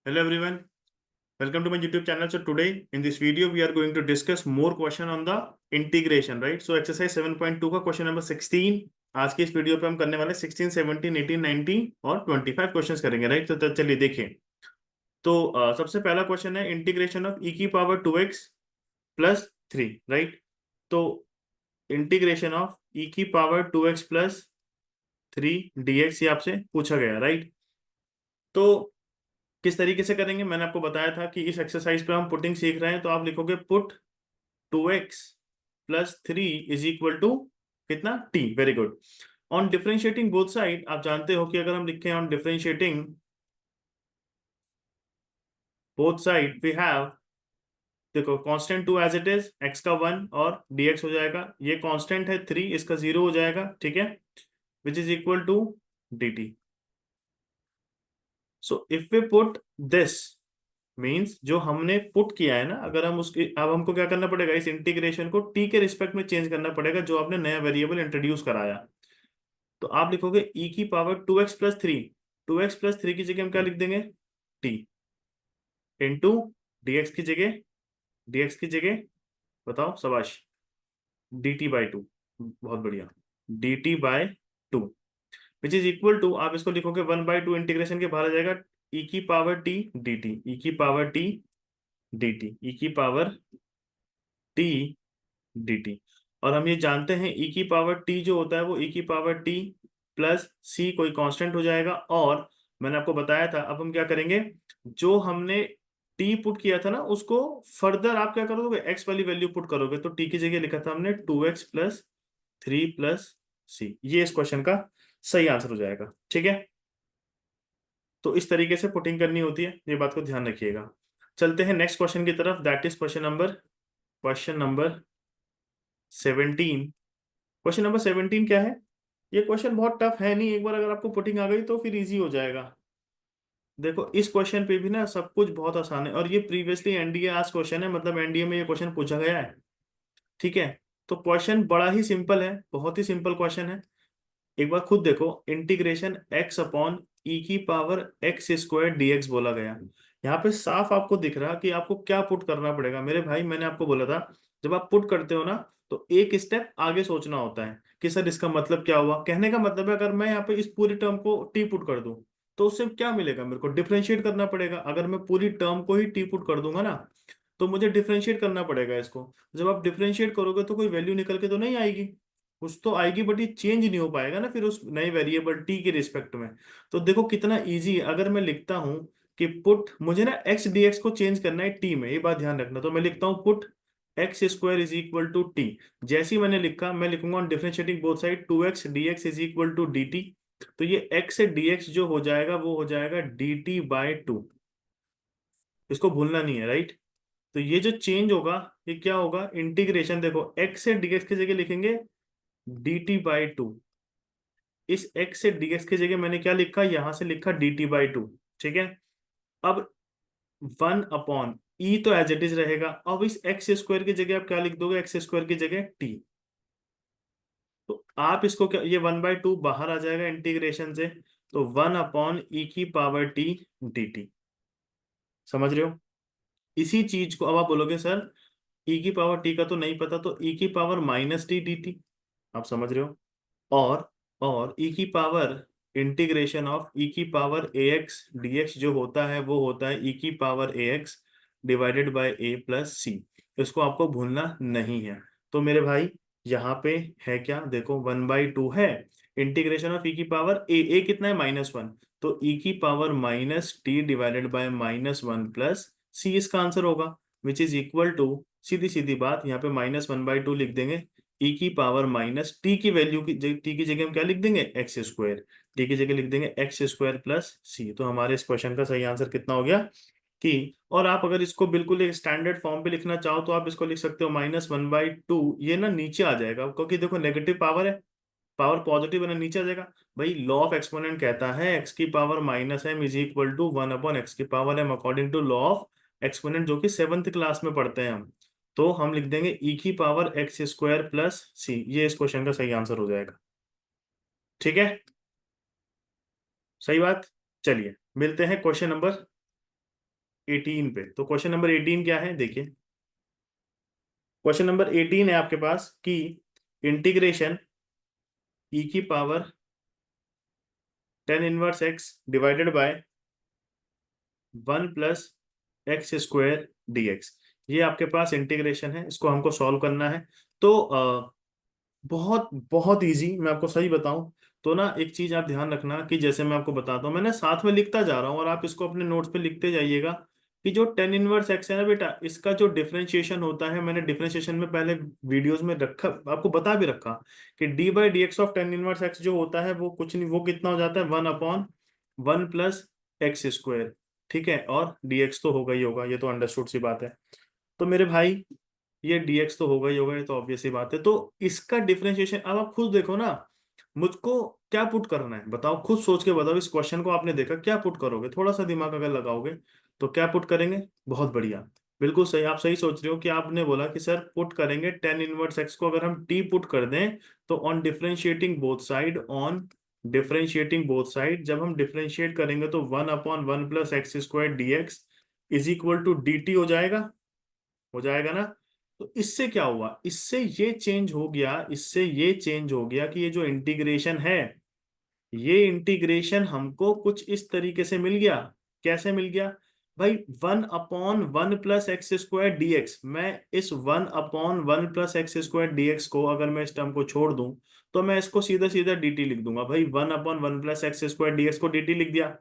Hello everyone, welcome to my YouTube channel. So today in this video we are going to discuss more question on the integration, right? So exercise 7.2 का question number 16 आज की इस video पे हम करने वाले 16, 17, 18, 19 और 25 questions करेंगे, राइट? तो चलिए देखें। तो सबसे पहला क्वेश्चन है इंटीग्रेशन ऑफ e की पावर 2x प्लस 3, राइट? तो इंटीग्रेशन ऑफ e की पावर 2x प्लस 3 dx ये आपसे पूछा गया, राइट? तो किस तरीके से करेंगे मैंने आपको बताया था कि इस एक्सरसाइज पे हम पुटिंग सीख रहे हैं, तो आप लिखोगे put 2x plus 3 is equal to कितना t। Very good. On differentiating both side आप जानते हो कि अगर हम लिखें on differentiating both side we have, देखो constant 2 as it is, x का 1 और dx हो जाएगा, ये कांस्टेंट है 3, इसका 0 हो जाएगा, ठीक है, which is equal to dt। So if we put this means जो हमने पुट किया है ना, अगर हम उसके, अब हमको क्या करना पड़ेगा, इस इंटीग्रेशन को टी के रिस्पेक्ट में चेंज करना पड़ेगा जो आपने नया वेरिएबल इंट्रोड्यूस कराया। तो आप लिखोगे ई की power 2x plus 3, 2x plus 3 की जगह हम क्या लिख देंगे, टी इंटू डीएक्स की जगह, डीएक्स की जगह बताओ शाबाश, dt/2। बहुत बढ़िया, dt/2 which is equal to, आप इसको लिखोगे 1/2 इंटीग्रेशन के बाहर आ जाएगा, ई की पावर टी dt, ई की पावर टी dt, ई की पावर टी dt। और हम ये जानते हैं ई की पावर t जो होता है वो ई की पावर t प्लस c कोई कांस्टेंट हो जाएगा। और मैंने आपको बताया था, अब हम क्या करेंगे, जो हमने t पुट किया था ना उसको फर्दर आप क्या करोगे, x वाली वैल्यू पुट करोगे, तो t की जगह लिखा था हमने 2x प्लस 3 प्लस c, ये इस क्वेश्चन का सही आंसर हो जाएगा, ठीक है। तो इस तरीके से पुटिंग करनी होती है, ये बात को ध्यान रखिएगा। चलते हैं नेक्स्ट क्वेश्चन की तरफ, that is question number 17। Question number 17 क्या है, ये क्वेश्चन बहुत टफ है नहीं, एक बार अगर आपको पुटिंग आ गई तो फिर इजी हो जाएगा। देखो इस क्वेश्चन पे भी ना सब कुछ बहुत आसान है, और ये प्रीवियसली एनडीए आज क्वेश्चन है, मतलब एनडीए में ये क्वेश्चन पूछा गया है, ठीक है। तो क्वेश्चन बड़ा ही सिंपल है, बहुत ही सिंपल क्वेश्चन है। एक बार खुद देखो, इंटीग्रेशन x अपॉन ई की पावर एक्स स्क्वायर dx बोला गया। यहाँ पे साफ आपको दिख रहा कि आपको क्या पुट करना पड़ेगा मेरे भाई। मैंने आपको बोला था जब आप पुट करते हो ना तो एक स्टेप आगे सोचना होता है कि सर इसका मतलब क्या हुआ। कहने का मतलब है अगर मैं यहाँ पे इस पूरी टर्म को टी पुट कर दूं तो उससे क्या मिलेगा, मेरे को डिफरेंशिएट करना पड़ेगा। अगर मैं पूरी टर्म को ही टी पुट कर दूंगा ना तो मुझे डिफरेंशिएट करना पड़ेगा इसको। जब आप डिफरेंशिएट करोगे तो कोई वैल्यू निकल के तो नहीं आएगी, कुछ तो आएगी, बट ये चेंज नहीं हो पाएगा ना फिर उस नए वेरिएबल टी के रिस्पेक्ट में। तो देखो कितना इजी है, अगर मैं लिखता हूं कि पुट, मुझे ना एक्स डीएक्स को चेंज करना है टी में, ये बात ध्यान रखना। तो मैं लिखता हूं put x square is equal to t. जैसे ही मैंने लिखा मैं लिखूंगा on differentiating both side 2x dx is equal to dt। तो ये x से dx जो हो जाएगा वो हो जाएगा dt/2, इसको भूलना नहीं है, राइट। तो ये जो चेंज होगा ये क्या होगा, इंटीग्रेशन, देखो x से dx की जगह लिखेंगे dt/2। इस x से dx की जगह मैंने क्या लिखा, यहां से लिखा dt/2, ठीक है। अब 1 अपॉन ई तो एज इट इज रहेगा, अब इस एक्स स्क्वायर की जगह आप क्या लिख दोगे, एक्स स्क्वायर की जगह टी। तो आप इसको क्या, ये 1/2 बाहर आ जाएगा इंटीग्रेशन से, तो 1 अपॉन ई की पावर टी dt। समझ रहे हो, इसी चीज को अब आप बोलोगे सर ई की पावर टी का तो नहीं पता, तो ई की पावर माइनस टी dt, आप समझ रहे हो। और ई की पावर इंटीग्रेशन ऑफ ई की power a x d x जो होता है वो होता है ई की power a x divided by a plus c. इसको आपको भूलना नहीं है। तो मेरे भाई यहाँ पे है क्या, देखो 1/2 है, इंटीग्रेशन ऑफ ई की पावर ए कितना है -1, तो ई की power minus t divided by -1 plus c इसका आंसर होगा, विच इज इक्वल टू, सीधी सीधी बात, यहाँ पे -1/2 लिख देंगे, ई की पावर माइनस टी की वैल्यू की टी की जगह हम क्या लिख देंगे, एक्स स्क्वायर, टी की जगह लिख देंगे एक्स स्क्वायर प्लस सी। तो हमारे इस क्वेश्चन का सही आंसर कितना हो गया कि, और आप अगर इसको बिल्कुल एक स्टैंडर्ड फॉर्म पे लिखना चाहो तो आप इसको लिख सकते हो -1/2, ये ना नीचे आ जाएगा क्योंकि देखो नेगेटिव पावर है, पावर पॉजिटिव है ना, नीचे आ जाएगा। भाई लॉ ऑफ एक्सपोनेंट कहता है एक्स की power -m is equal to 1/x⁻m, according to law of exponent जो कि 7th क्लास में पढ़ते हैं हम। तो हम लिख देंगे ई की पावर एक्स स्क्वायर प्लस सी, ये इस क्वेश्चन का सही आंसर हो जाएगा, ठीक है, सही बात। चलिए मिलते हैं क्वेश्चन नंबर 18 पे। तो क्वेश्चन नंबर 18 क्या है देखिए, क्वेश्चन नंबर 18 है आपके पास कि इंटीग्रेशन ई की power 10 inverse x divided by 1 + x² dx, ये आपके पास इंटीग्रेशन है, इसको हमको सॉल्व करना है। तो बहुत बहुत इजी, मैं आपको सही बताऊं तो ना, एक चीज आप ध्यान रखना कि जैसे मैं आपको बताता हूँ, मैंने साथ में लिखता जा रहा हूँ और आप इसको अपने नोट्स पे लिखते जाइएगा कि जो 10 इनवर्स x है ना बेटा, इसका जो डिफरेंशिएशन होता है, मैंने डिफरेंशिएशन में पहले वीडियोस में रखा, आपको बता भी रखा कि d/dx ऑफ 10 इनवर्स x जो होता है वो कुछ नहीं, वो कितना हो जाता है 1/1 + x²। ठीक है, और dx तो होगा ही होगा, ये तो अंडरस्टूड सी बात है। तो मेरे भाई ये dx तो होगा ही होगा, ये तो ऑब्वियस सी बात है। तो इसका डिफरेंशिएशन अब आप खुद देखो ना, मुझको क्या पुट करना है बताओ, खुद सोच के बताओ, इस क्वेश्चन को आपने देखा, क्या पुट करोगे, थोड़ा सा दिमाग अगर लगाओगे तो क्या पुट करेंगे। बहुत बढ़िया, बिल्कुल सही, आप सही सोच रहे हो कि आपने बोला कि सर पुट करेंगे 10 इनवर्स x को, अगर हम t पुट कर दें तो on differentiating both side, on differentiating both side, जब हम डिफरेंशिएट करेंगे तो 1/1 + x² dx is equal to dt हो जाएगा, हो जाएगा ना। तो इससे क्या हुआ, इससे ये चेंज हो गया, इससे ये चेंज हो गया कि ये जो इंटीग्रेशन है, ये इंटीग्रेशन हमको कुछ इस तरीके से मिल गया। कैसे मिल गया भाई, 1/1 + x² dx, मैं इस 1/1 + x² dx को, अगर मैं इस टर्म को छोड़ दूं तो मैं इसको सीधा सीधा dt लिख दूंगा भाई, 1/1 + x² dx को dt लिख दिया।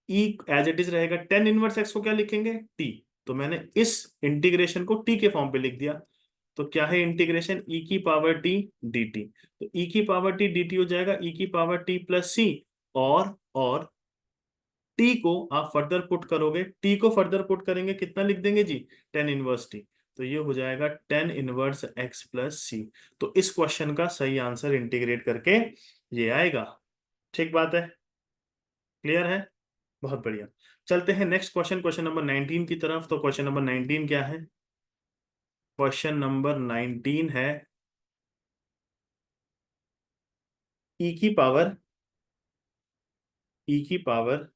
ई एज इट इज रहेगा, 10 इनवर्स x को क्या लिखेंगे t, तो मैंने इस इंटीग्रेशन को t के फॉर्म पे लिख दिया। तो क्या है इंटीग्रेशन, e की पावर t dt, तो e की पावर t dt हो जाएगा e की पावर t + c, और t को आप फर्दर पुट करोगे, t को फर्दर पुट करेंगे कितना लिख देंगे जी, 10 इनवर्स t, तो ये हो जाएगा 10 इनवर्स x + c। तो इस क्वेश्चन का सही आंसर इंटीग्रेट करके ये आएगा। ठीक बात है, क्लियर है, बहुत बढ़िया। चलते हैं नेक्स्ट क्वेश्चन, क्वेश्चन नंबर 19 की तरफ। तो क्वेश्चन नंबर 19 क्या है, क्वेश्चन नंबर 19 है e की पावर, e की power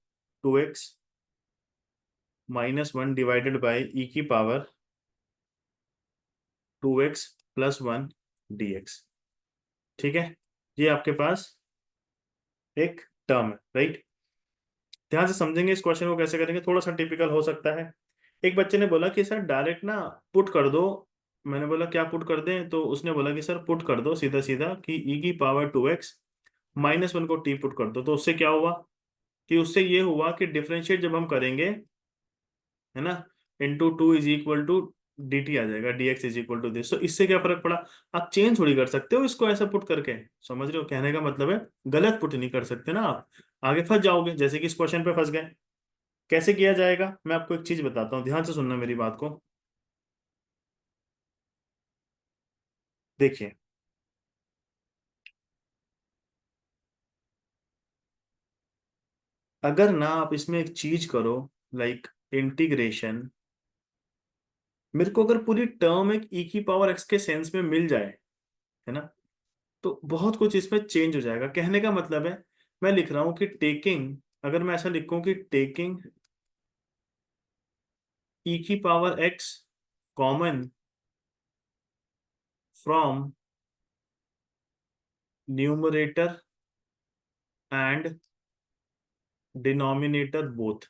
2x - 1 divided by e की पावर 2x + 1 dx। ठीक है, ये आपके पास एक टर्म है, राइट। ध्यान से समझेंगे इस क्वेश्चन को कैसे करेंगे, थोड़ा सा टिपिकल हो सकता है। एक बच्चे ने बोला कि सर डायरेक्ट ना पुट कर दो, मैंने बोला क्या पुट कर दें, तो उसने बोला कि सर पुट कर दो सीधा सीधा कि e की पावर 2x - 1 को t पुट कर दो। तो उससे क्या हुआ कि उससे ये हुआ कि डिफरेंशिएट जब हम करेंगे, है ना, इंटू 2 = डी टी आ जाएगा, dx = दिस। तो इससे क्या फर्क पड़ा, आप चेंज थोड़ी कर सकते हो इसको ऐसा पुट करके, समझ रहे हो, कहने का मतलब है गलत पुट नहीं कर सकते ना आप, आगे फंस जाओगे जैसे कि इस क्वेश्चन पे फंस गए। कैसे किया जाएगा, मैं आपको एक चीज बताता हूँ, ध्यान से सुनना मेरी बात को। देखिए, अगर ना आप इसमें एक चीज करो, लाइक इंटीग्रेशन, मेरे को अगर पूरी टर्म एक e की पावर x के सेंस में मिल जाए, है ना, तो बहुत कुछ इसमें चेंज हो जाएगा। कहने का मतलब है, मैं लिख रहा हूं कि टेकिंग, अगर मैं ऐसा लिखूं कि टेकिंग e की power x common from numerator and denominator both,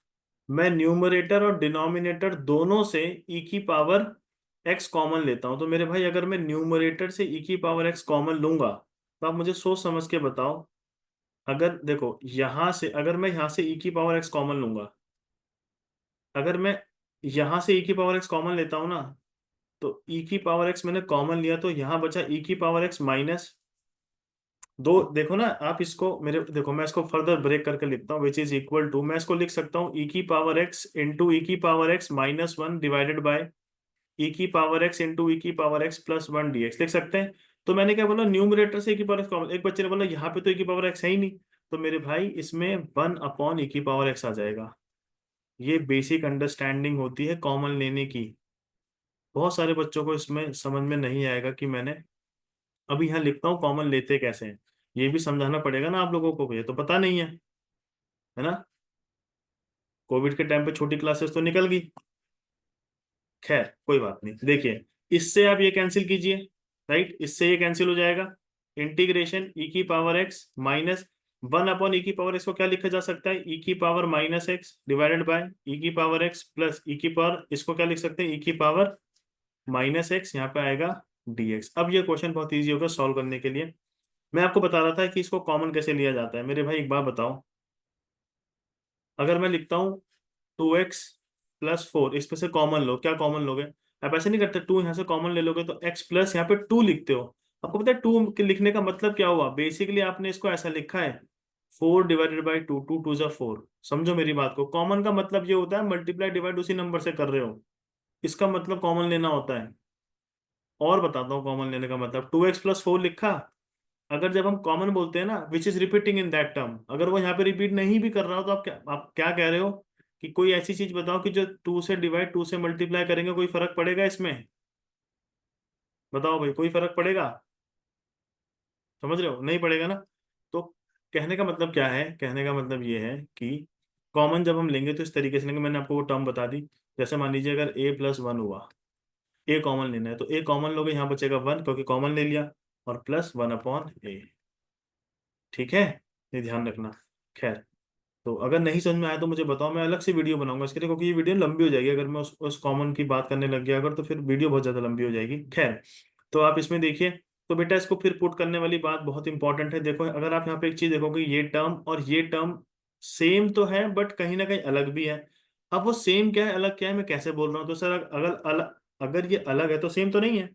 मैं न्यूमरेटर और डिनोमिनेटर दोनों से e की पावर x कॉमन लेता हूं। तो मेरे भाई अगर मैं न्यूमरेटर से e की पावर x कॉमन लूंगा, तो आप मुझे सोच समझ के बताओ, अगर देखो यहां से, अगर मैं यहां से e की पावर x कॉमन लूंगा, अगर मैं यहां से e की पावर x कॉमन लेता हूं ना, तो e की पावर x मैंने कॉमन लिया, तो यहां बचा e की पावर x माइनस दो। देखो ना आप इसको, मेरे देखो मैं इसको फर्दर ब्रेक करके लिखता हूँ, विच इज इक्वल टू, मैं इसको लिख सकता हूँ e की पावर x इंटू e की power x -1 divided by e की पावर x इंटू e की पावर x +1 dx लिख सकते हैं। तो मैंने क्या बोला, न्यूमरेटर से e की पावर x कॉमन, एक बच्चे ने बोला यहाँ पे तो e की पावर x है ही नहीं, तो मेरे भाई इसमें 1/e की पावर x आ जाएगा। ये बेसिक अंडरस्टैंडिंग होती है कॉमन लेने की। बहुत सारे बच्चों को इसमें समझ में नहीं आएगा कि मैंने अभी यहाँ लिखता हूँ कॉमन लेते कैसे हैं, ये भी समझाना पड़ेगा ना आप लोगों को, ये तो पता नहीं है, है ना। कोविड के टाइम पे छोटी क्लासेस तो निकल गई, खैर कोई बात नहीं। देखिए इससे आप ये कैंसिल कीजिए, राइट, इससे ये कैंसिल हो जाएगा। इंटीग्रेशन ई की पावर एक्स माइनस 1 अपॉन ई की पावर एक्स को क्या लिखा जा सकता है, ई की power minus x divided by e की पावर एक्स प्लस ई की पावर, इसको क्या लिख सकते हैं, ई की पावर माइनस एक्स, यहाँ पे आएगा dx। अब ये क्वेश्चन बहुत इजी होगा सॉल्व करने के लिए। मैं आपको बता रहा था कि इसको कॉमन कैसे लिया जाता है। मेरे भाई एक बात बताओ, अगर मैं लिखता हूँ 2x+4, इसमें से कॉमन लो, क्या कॉमन लोगे, आप ऐसे नहीं करते, 2 यहाँ से कॉमन ले लोगे तो x प्लस यहाँ पे 2 लिखते हो। आपको पता है 2 के लिखने का मतलब क्या हुआ, बेसिकली आपने इसको ऐसा लिखा है 4/2, 2 2 जा 4। समझो मेरी बात को, कॉमन का मतलब ये होता है मल्टीप्लाई डिवाइड उसी नंबर से कर रहे हो, इसका मतलब कॉमन लेना होता है। और बताता हूँ कॉमन लेने का मतलब, 2x+4 लिखा, अगर जब हम कॉमन बोलते हैं ना which is repeating in that term, अगर वो यहाँ पे रिपीट नहीं भी कर रहा हो तो आप क्या कह रहे हो कि कोई ऐसी चीज बताओ कि जो 2 से डिवाइड 2 से मल्टीप्लाई करेंगे, कोई फर्क पड़ेगा इसमें, बताओ भाई, कोई फर्क पड़ेगा, समझ रहे हो, नहीं पड़ेगा ना। तो कहने का मतलब क्या है, कहने का मतलब ये है कि कॉमन जब हम लेंगे तो इस तरीके से लेंगे, मैंने आपको वो टर्म बता दी। जैसे मान लीजिए अगर a+1 हुआ, ए कॉमन लेना है तो ए कॉमन लोगे, यहाँ बचेगा 1 क्योंकि कॉमन ले लिया, और प्लस 1/a। ठीक है, ये ध्यान रखना। खैर, तो अगर नहीं समझ में आया तो मुझे बताओ, मैं अलग से वीडियो बनाऊंगा इसके लिए, क्योंकि ये वीडियो लंबी हो जाएगी अगर मैं उस कॉमन की बात करने लग गया अगर, तो फिर वीडियो बहुत ज़्यादा लंबी हो जाएगी। खैर, तो आप इसमें देखिए, तो बेटा इसको फिर पुट करने वाली बात बहुत इंपॉर्टेंट है। देखो अगर आप यहाँ पे एक चीज़ देखोगे, ये टर्म और ये टर्म सेम तो है बट कहीं ना कहीं अलग भी है। अब वो सेम क्या है अलग क्या है मैं कैसे बोल रहा हूँ, तो सर अगर अलग, अगर ये अलग है तो सेम तो नहीं है।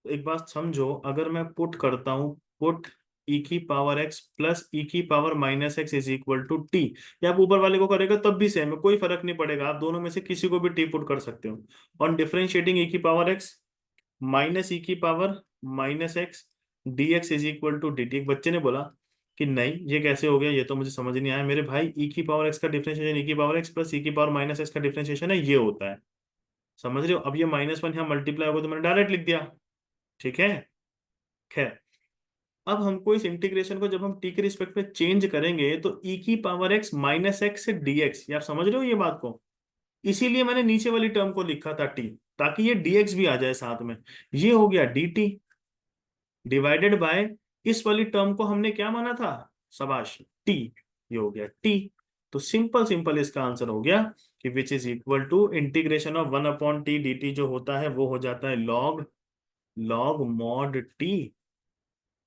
तो एक बात समझो, अगर मैं पुट करता हूँ, पुट ई की पावर एक्स प्लस ई की power minus x is equal to t, या आप ऊपर वाले को करेगा तब भी सेम है, कोई फर्क नहीं पड़ेगा, आप दोनों में से किसी को भी टी पुट कर सकते हो। ऑन डिफरेंशिएटिंग ई की पावर एक्स माइनस ई की power minus x d x is equal to d t. एक बच्चे ने बोला कि नहीं ये कैसे हो गया, ये तो मुझे समझ नहीं आया। मेरे भाई ई की पावर एक्स का डिफरेंशिएशन ई की पावर एक्स प्लस ई की पावर माइनस एक्स का डिफरेंशिएशन है, ये होता है, समझ रहे हो। अब ये -1 यहाँ मल्टीप्लाई होगा तो मैंने डायरेक्ट लिख दिया, ठीक है। खैर, अब हमको इस इंटीग्रेशन को जब हम टी के रिस्पेक्ट में चेंज करेंगे तो ई की पावर एक्स माइनस एक्स से डीएक्स, ये आप समझ रहे हो ये बात को, इसीलिए मैंने नीचे वाली टर्म को लिखा था टी, ताकि ये डीएक्स भी आ जाए साथ में। ये हो गया डी टी डिवाइडेड बाय, इस वाली टर्म को हमने क्या माना था, शाबाश, टी, ये हो गया टी। तो सिंपल सिंपल इसका आंसर हो गया कि which is equal to integration of 1/t d t, जो होता है वो हो जाता है log log mod t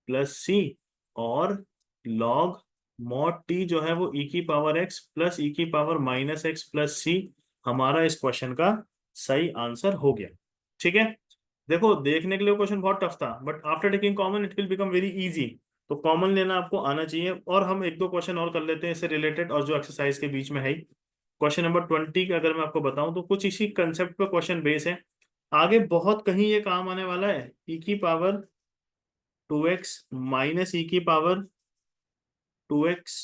plus c, और लॉग मॉड टी जो है वो ई की पावर एक्स प्लस ई की पावर माइनस एक्स प्लस सी, हमारा इस क्वेश्चन का सही आंसर हो गया। ठीक है, देखो देखने के लिए क्वेश्चन बहुत टफ था but after taking common it will become very easy. तो कॉमन लेना आपको आना चाहिए, और हम एक दो क्वेश्चन और कर लेते हैं इससे रिलेटेड, और जो एक्सरसाइज के बीच में है। क्वेश्चन नंबर 20 का अगर मैं आपको बताऊं तो कुछ इसी कंसेप्ट पर क्वेश्चन बेस है, आगे बहुत कहीं ये काम आने वाला है। ई की पावर 2x माइनस ई की power 2x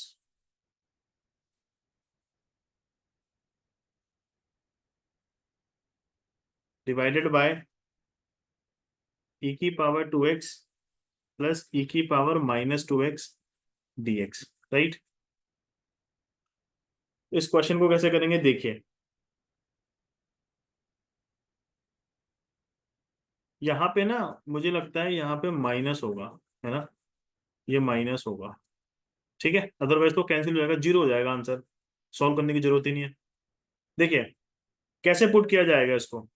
divided by e की पावर 2x प्लस ई की पावर -2x dx, राइट। इस क्वेश्चन को कैसे करेंगे देखिए, यहाँ पे ना मुझे लगता है यहाँ पे माइनस होगा, है ना, ये माइनस होगा, ठीक है, अदरवाइज तो कैंसिल हो जाएगा, जीरो हो जाएगा आंसर, सॉल्व करने की जरूरत ही नहीं है। देखिए कैसे पुट किया जाएगा इसको,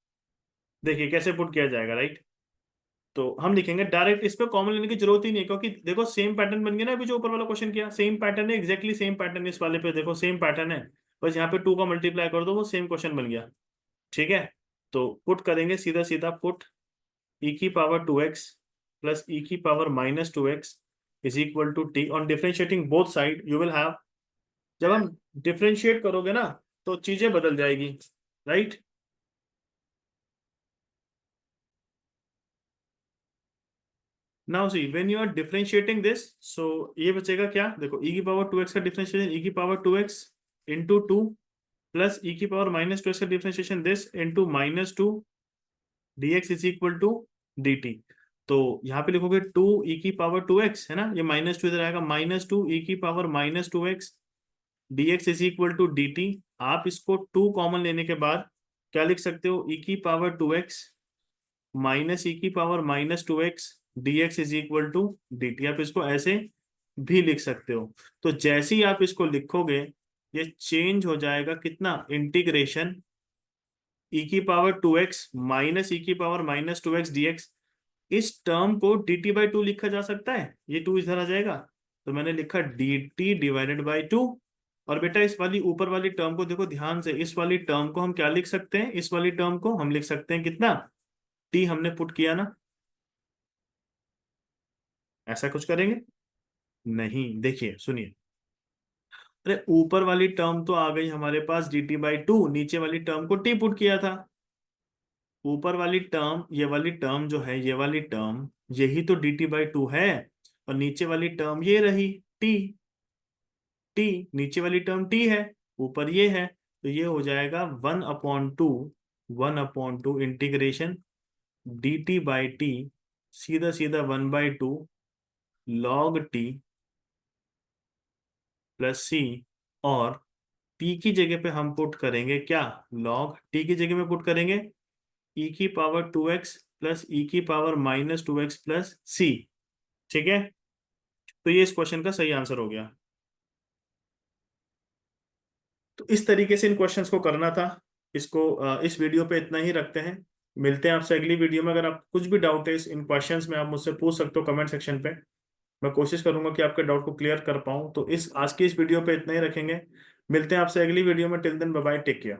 देखिए कैसे पुट किया जाएगा, राइट। तो हम लिखेंगे डायरेक्ट, इस पे कॉमन लेने की जरूरत ही नहीं है, क्योंकि देखो सेम पैटर्न बन गया ना, अभी जो ऊपर वाला क्वेश्चन किया सेम पैटर्न है, एग्जैक्टली सेम पैटर्न इस वाले पे, देखो सेम पैटर्न है, बस यहाँ पे 2 का मल्टीप्लाई कर दो वो सेम क्वेश्चन बन गया। ठीक है, तो पुट करेंगे सीधा सीधा, पुट ई की पावर 2x प्लस ई की power -2x is equal to t, on differentiating both side you will have, जब हम डिफरेंशिएट करोगे ना तो चीजें बदल जाएगी, right. Now see when you are differentiating this, so ये बचेगा क्या, देखो ई की पावर 2x का डिफरेंशिएशन ई की power 2x into 2 plus e की पावर -2x का differentiation this into -2 dx is equal to dt। तो यहाँ पे लिखोगे 2 ई की पावर 2x, है ना, ये -2 इधर आएगा, -2 ई की power -2x dx is equal to dt। आप इसको 2 कॉमन लेने के बाद क्या लिख सकते हो, e की पावर 2x माइनस ई की power minus 2x dx is equal to dt। आप इसको ऐसे भी लिख सकते हो। तो जैसे ही आप इसको लिखोगे ये चेंज हो जाएगा कितना, इंटीग्रेशन e की पावर 2x माइनस ई की पावर माइनस 2x dx। इस टर्म को dt बाई 2 लिखा जा सकता है, ये 2 इधर आ जाएगा, तो मैंने लिखा dt डिवाइडेड बाई 2। और बेटा इस वाली ऊपर वाली टर्म को देखो ध्यान से, इस वाली टर्म को हम क्या लिख सकते हैं, इस वाली टर्म को हम लिख सकते हैं कितना, t हमने पुट किया ना। ऐसा कुछ करेंगे नहीं, देखिए सुनिए, अरे ऊपर वाली टर्म तो आ गई हमारे पास dt बाई 2, नीचे वाली टर्म को t पुट किया था। ऊपर वाली टर्म, ये वाली टर्म जो है, ये वाली टर्म यही तो dt बाई 2 है, और नीचे वाली टर्म ये रही t। t नीचे वाली टर्म t है, ऊपर ये है, तो ये हो जाएगा 1/2, 1/2 इंटीग्रेशन dt बाई टी, सीधा सीधा 1/2 log t प्लस सी। और t की जगह पे हम पुट करेंगे क्या, log t की जगह में पुट करेंगे e की पावर 2x प्लस ई की पावर माइनस 2x प्लस सी। ठीक है, तो ये इस क्वेश्चन का सही आंसर हो गया। तो इस तरीके से इन क्वेश्चंस को करना था। इसको इस वीडियो पे इतना ही रखते हैं। मिलते हैं आपसे अगली वीडियो में। अगर आप कुछ भी डाउट है इन क्वेश्चंस में, आप मुझसे पूछ सकते हो कमेंट सेक्शन पे। मैं कोशिश करूंगा कि आपके डाउट को क्लियर कर पाऊं। तो इस आज की इस वीडियो पे इतना ही रखेंगे। मिलते हैं आपसे अगली वीडियो में। Till then bye bye, take care.